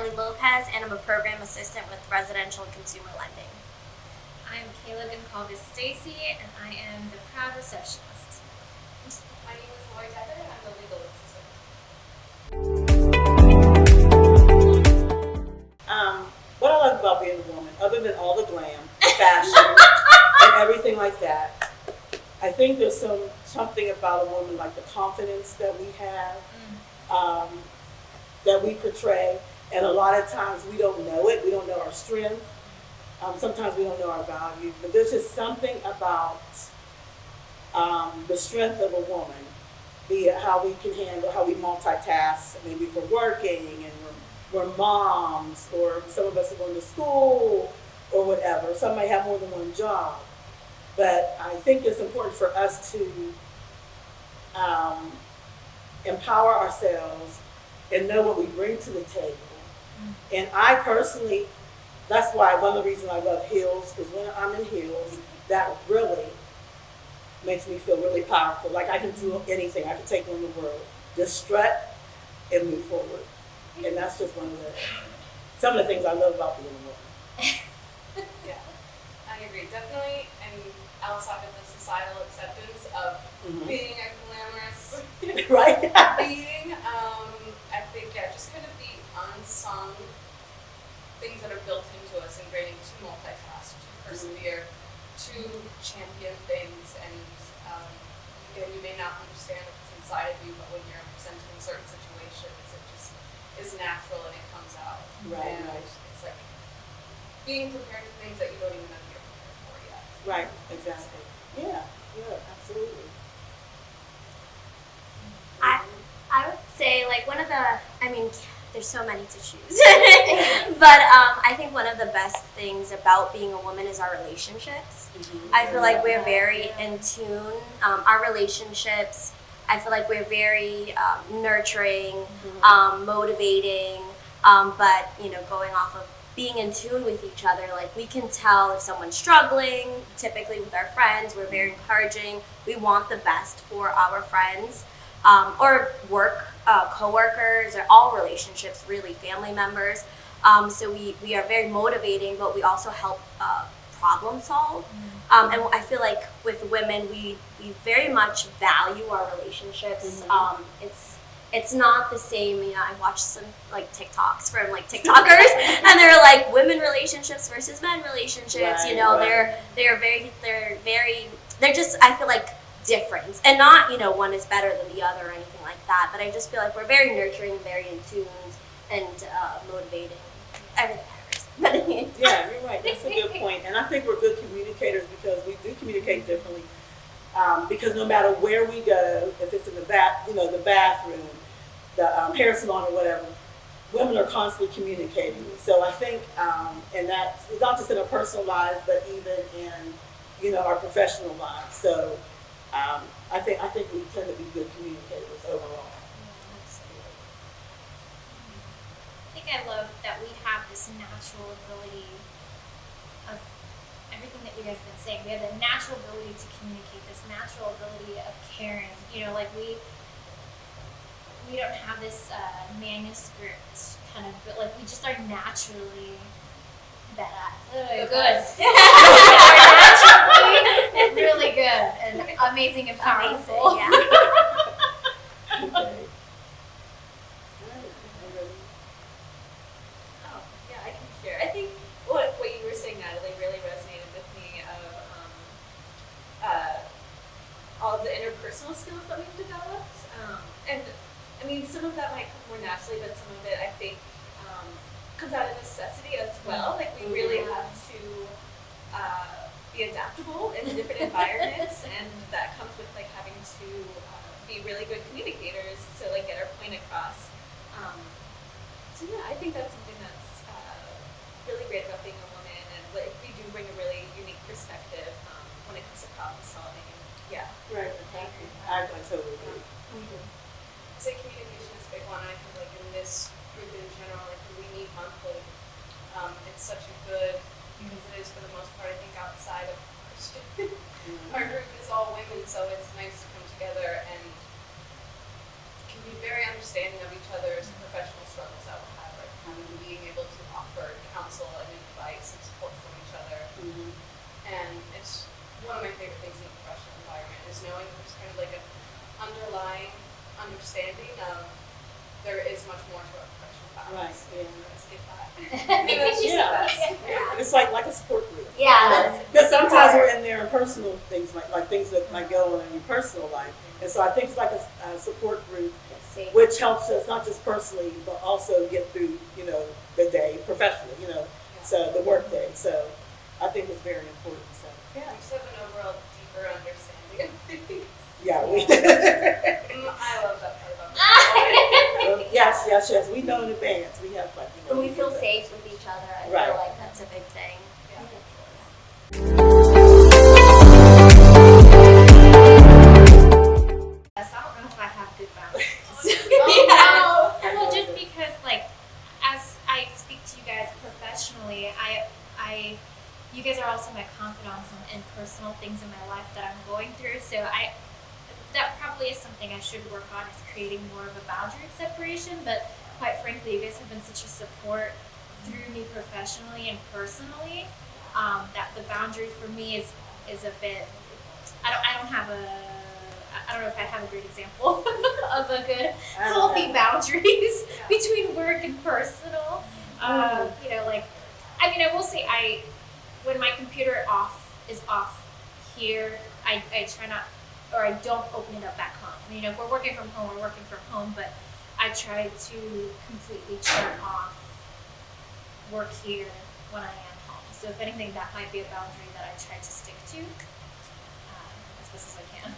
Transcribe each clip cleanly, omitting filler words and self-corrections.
Natalie Lopez, and I'm a program assistant with residential and consumer lending. I'm Kayla Goncalves Stacy, and I am the proud receptionist. My name is Lori Decker, and I'm the legal assistant. What I love about being a woman, other than all the glam, fashion, and everything like that, I think there's something about a woman, like the confidence that we have, that we portray, and a lot of times we don't know it. We don't know our strength. Sometimes we don't know our value, but there's just something about the strength of a woman, be it how we can handle, how we multitask, maybe if we're working and we're moms, or some of us are going to school or whatever. Some may have more than one job. But I think it's important for us to empower ourselves and know what we bring to the table. And I personally, that's why one of the reasons I love heels, because when I'm in heels, that really makes me feel really powerful. Like I can do anything. I can take on the world. Just strut and move forward. And that's just some of the things I love about being a woman. Yeah, I agree. Definitely, and outside of the societal acceptance of being a glamorous right? being, I think, just kind of the unsung things that are built into us, ingrained to multitask, to persevere, to champion things, and again, you may not understand if it's inside of you, but when you're presented in certain situations, it just is natural and it comes out. Right, and right. It's like being prepared for things that you don't even know you're prepared for yet. Right, exactly. Yeah, absolutely. I would say, like, there's so many to choose. But I think one of the best things about being a woman is our relationships. I feel like we're very in tune. Our relationships, I feel like we're very nurturing, motivating, but, going off of being in tune with each other, like we can tell if someone's struggling. Typically with our friends, we're very encouraging. We want the best for our friends, or work co-workers, or all relationships, really, family members. So we are very motivating, but we also help problem solve. And I feel like with women, we very much value our relationships. It's not the same. I watched some like TikToks from like TikTokers, and they're like women relationships versus men relationships. Right. They're just, I feel like, different, and not one is better than the other or anything like that. But I just feel like we're very nurturing, very in tune, and motivating. Everything matters. Yeah, you're right. That's a good point. And I think we're good communicators because we do communicate differently. Because no matter where we go, if it's in the bathroom, the hair salon or whatever, women are constantly communicating. So I think, and that's not just in our personal lives, but even in our professional lives. So I think we tend to be good communicators overall. I think I love that we have this natural ability of everything that you guys have been saying. We have the natural ability to communicate, this natural ability of caring. Like we don't have this manuscript kind of, but like we just are naturally bad. Good. We're naturally really good and amazing and powerful. Yeah. Okay. I can share. I think what you were saying, Natalie, really resonated with me of all of the interpersonal skills that we've developed. And I mean, some of that might come more naturally, but some of it I think comes out of necessity as well. Like we really have to be adaptable in different environments, and that comes with like having to be really good communicators to like get our point across. So yeah, I think that's something that's really great about being a woman, and like we do bring a really unique perspective when it comes to problem solving. Yeah. Right, exactly. I totally agree. So communication is a big one. I think like in this group in general, like we meet monthly. It's such a good, because it is for the most part, I think outside of Christian. Our group is all women, so it's nice to come together and can be very understanding of each other's professional struggles that we're having to be let's get by. I mean, that's just the best. It's like a support group. Yeah. Because sometimes we're in there in personal things, like things that might go on in your personal life. And so I think it's like a support group, which helps us not just personally, but also get through, the day professionally, so the work day. So I think it's very important. So, We just have an overall deeper understanding of things. yeah. I love that part about myself. Yes. We know in advance. We have When we feel safe with each other, I Right. feel like that's a big thing. Yes, I don't know if I have good boundaries. Oh, Well, just because, like, as I speak to you guys professionally, you guys are also my confidants in personal things in my life that I'm going through. So that probably is something I should work on, is creating more of a boundary of separation. But quite frankly, you guys have been such a support through me professionally and personally, that the boundary for me is a bit. I don't know if I have a great example of a good healthy boundaries between work and personal. I will say when my computer is off here, I try not, or I don't open it up back home. If we're working from home, we're working from home, but I try to completely turn off work here when I am home. So if anything, that might be a boundary that I try to stick to as best as I can.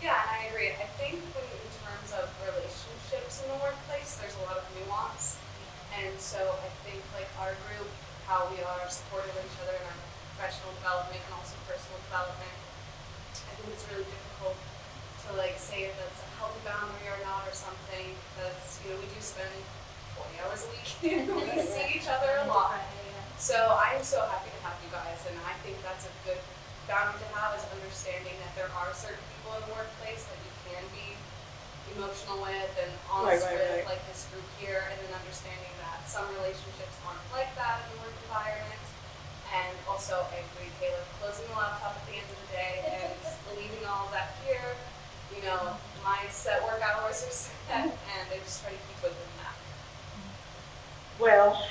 Yeah, and I agree. I think in terms of relationships in the workplace, there's a lot of nuance. And so I think our group, how we are supportive of each other in our professional development and also personal development, I think it's really difficult to say if that's a healthy boundary or not or something, because we do spend 40 hours a week. We see each other a lot. So I'm so happy to have you guys, and I think that's a good boundary to have, is understanding that there are certain people in the workplace that you can be emotional with and honest with, like this group here, and then understanding that some relationships aren't like that in the work environment. And also, I agree, Taylor, closing the laptop at the end of the day and leaving all of that here. My set work hours are set, and I just try to keep within that. Well,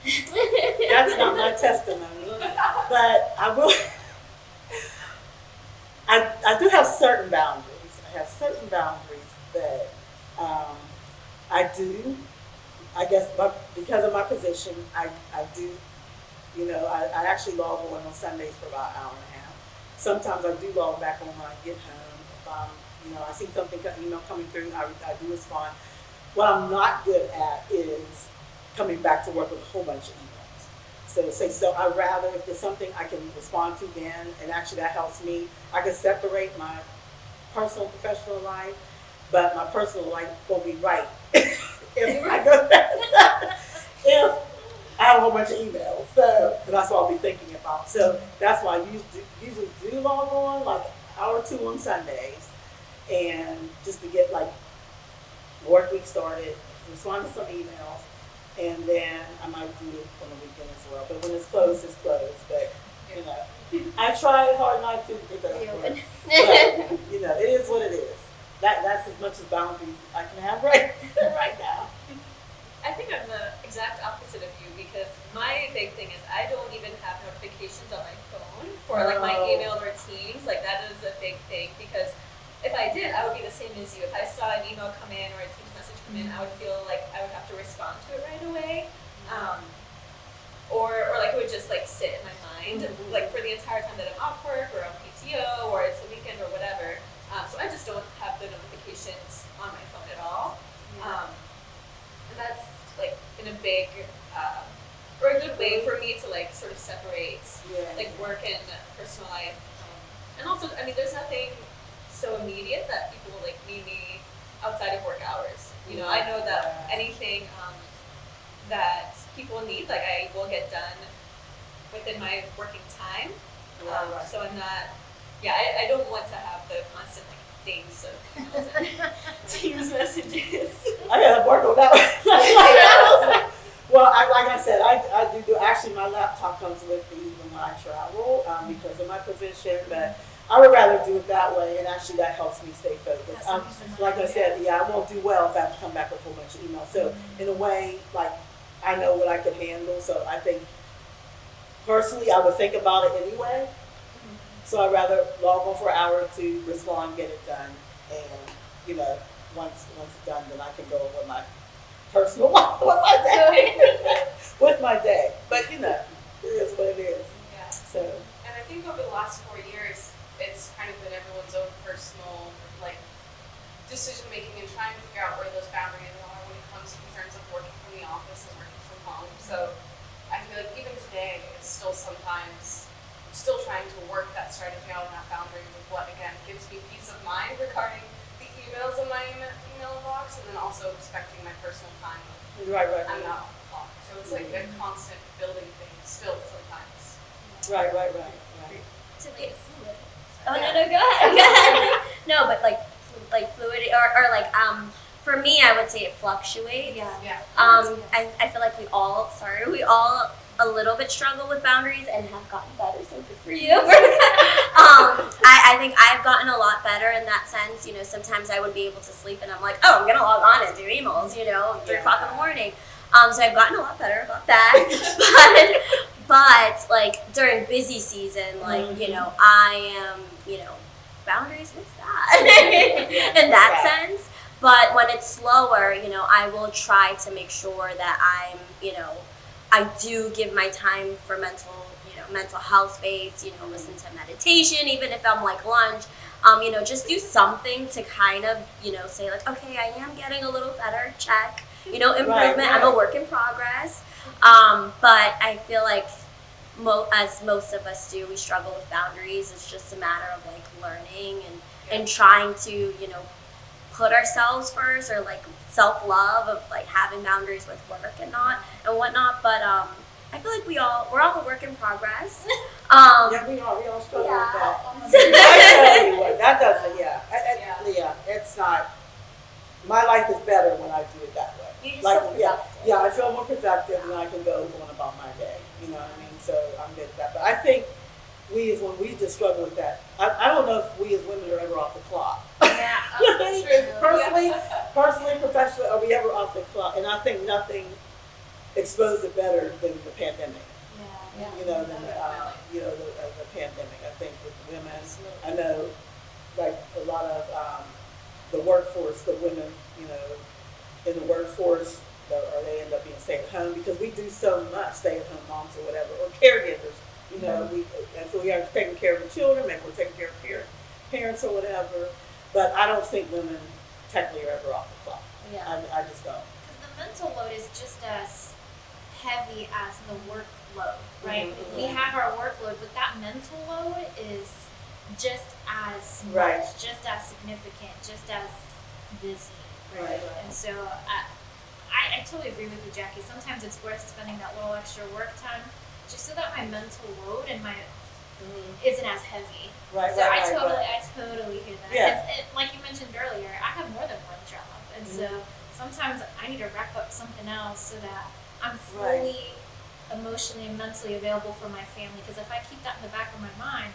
that's not my testimony, but I will. I do have certain boundaries. I have certain boundaries that I do. I guess because of my position, I do. I actually log on Sundays for about an hour and a half. Sometimes I do log back on when I get home. If I see something email coming through, I do respond. What I'm not good at is coming back to work with a whole bunch of emails. So I'd rather, if there's something I can respond to then, and actually that helps me, I can separate my personal and professional life, but my personal life won't be right if I go that. If I have a whole bunch of emails, so that's what I'll be thinking about. So that's why I usually do log on like an hour or two on Sundays, and just to get work week started, respond to some emails, and then I might do it on the weekend as well. But when it's closed, it's closed. But I try hard not to get that work. But it is what it is. That's as much as boundaries I can have right now. I think I'm the exact opposite of you, because my big thing is I don't even have notifications on my phone for my email or Teams. That is a big thing, because if I did, I would be the same as you. If I saw an email come in or a Teams message come in, I would feel like I would have to respond to it right away. Or it would just sit in my mind, for the entire time that I'm off work or on PTO or it's the weekend or whatever. So I just don't have the notifications on my phone at all. And that's in a big, or a good way for me to sort of separate work and personal life. And also, there's nothing so immediate that people need me outside of work hours. I know that anything that people need, I will get done within my working time. So I'm not, I don't want to have the constant things of emails and Teams messages. I gotta work on that one. Well, like I said, I do. Actually, my laptop comes with me even when I travel because of my position. But I would rather do it that way, and actually that helps me stay focused. Like I said, I won't do well if I have to come back with a whole bunch of emails. So in a way, I know what I can handle. So I think personally, I would think about it anyway. So I'd rather log on for an hour to respond, get it done, and you know, once it's done, then I can go with my personal life, with my day, with my day. But you know, it is what it is. Yeah. So And I think over the last 4 years, it's kind of been everyone's own personal like decision making and trying to figure out where those boundaries are when it comes to concerns of working from the office and working from home. So I feel like even today, it's still sometimes still trying to work that strategy out and that boundary with what again gives me peace of mind regarding the emails in my email box, and then also respecting my personal time. right. I'm not on the clock, so it's like a constant building thing still sometimes. Right. To make it fluid. Oh no, go ahead. No, but like fluidity or like for me, I would say it fluctuates. Yeah. Yeah. I feel like we all a little bit struggle with boundaries and have gotten better, so good for you. I think I've gotten a lot better in that sense. You know, sometimes I would be able to sleep and I'm like, oh, I'm gonna log on and do emails, you know, 3 o'clock in the morning. So I've gotten a lot better about that. but like during busy season, like, you know, I am, you know, boundaries with that in that sense. But when it's slower, you know, I will try to make sure that I'm, you know, I do give my time for mental health space, you know, listen to meditation, even if I'm like lunch, you know, just do something to kind of, you know, say like, okay, I am getting a little better, check, you know, improvement. Right. I'm a work in progress. But I feel like as most of us do, we struggle with boundaries. It's just a matter of like learning and trying to, you know, put ourselves first, or like self-love of like having boundaries with work and whatnot. But I feel like we're all a work in progress. Yeah, we all struggle with that. I tell you what, that doesn't. It's not. My life is better when I do it that way. You just Like, feel yeah, productive. I feel more productive, and I can go on about my day. You know what I mean? So I'm good with that. But I think when we just struggle with that. I don't know if we as women are ever off the clock. Yeah. That's true. Personally, professionally, are we ever off the clock? And I think nothing exposed it better than the pandemic. Yeah. You know, than the pandemic. I think with women, I know, like a lot of the workforce, the women, you know, in the workforce, or they end up being stay at home because we do so much, stay at home moms or whatever, or caregivers. You know, so we are taking care of the children, maybe we're taking care of parents or whatever. But I don't think women technically are ever off the clock. Yeah. I just don't. Because the mental load is just as heavy as the workload, right? Mhm. We have our workload, but that mental load is just as much, Right. just as significant, just as busy, right? Right. And so I totally agree with you, Jackie. Sometimes it's worth spending that little extra work time just so that my mental load and my isn't as heavy. Right. So I totally hear that. Yeah. Like you mentioned earlier, I have more than one job, and so sometimes I need to wrap up something else so that I'm fully emotionally and mentally available for my family. Because if I keep that in the back of my mind,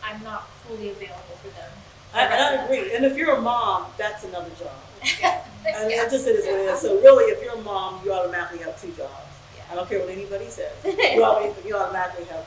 I'm not fully available for them. I agree. And if you're a mom, that's another job. Yeah. I mean, it just is what it is. So really, if you're a mom, you automatically have 2 jobs. Yeah. I don't care what anybody says. You automatically have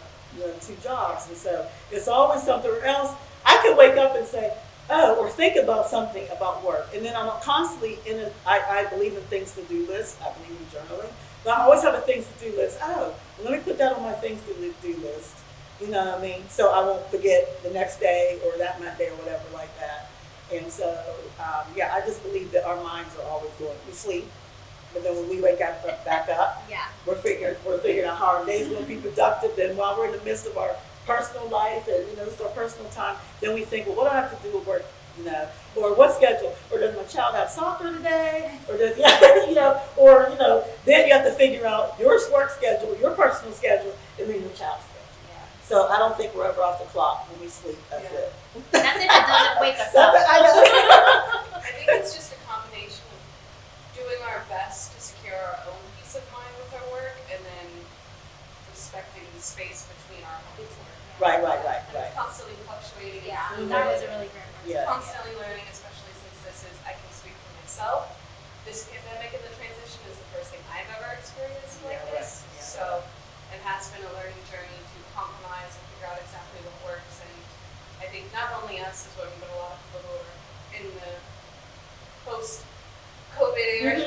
2 jobs, and so it's always something else. I could wake up and say, oh, or think about something about work, and then I'm constantly I believe in things to do list. I believe in journaling, but I always have a things to do list. Oh, let me put that on my things to do list. You know what I mean? So I won't forget the next day or that Monday or whatever like that. And so, I just believe that our minds are always going. We sleep, but then when we wake up back up, Yeah. we're figuring out how our day's going to be productive. Then while we're in the midst of our personal life and it's our personal time, then we think, well, what do I have to do with work? Or what schedule? Or does my child have soccer today? Or does then you have to figure out your work schedule, your personal schedule, and then your child's schedule. So I don't think we're ever off the clock when we sleep. That's it. That's if it doesn't wake us up. I know. I think it's just a combination of doing our best to secure our own peace of mind with our work, and then respecting the space between our home and work. Right. And it's constantly fluctuating. Yeah, Mhm. that was a really great one. Yeah. Constantly learning, especially since this is, I can speak for myself. This pandemic and the transition is the first thing I've ever experienced in us as women, but a lot of people who are in the post-COVID era,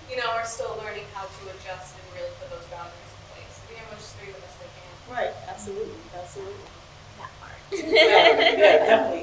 you know, are still learning how to adjust and really put those boundaries in place. I think everyone just do the best they can. Right, absolutely, absolutely. That part. Yeah, definitely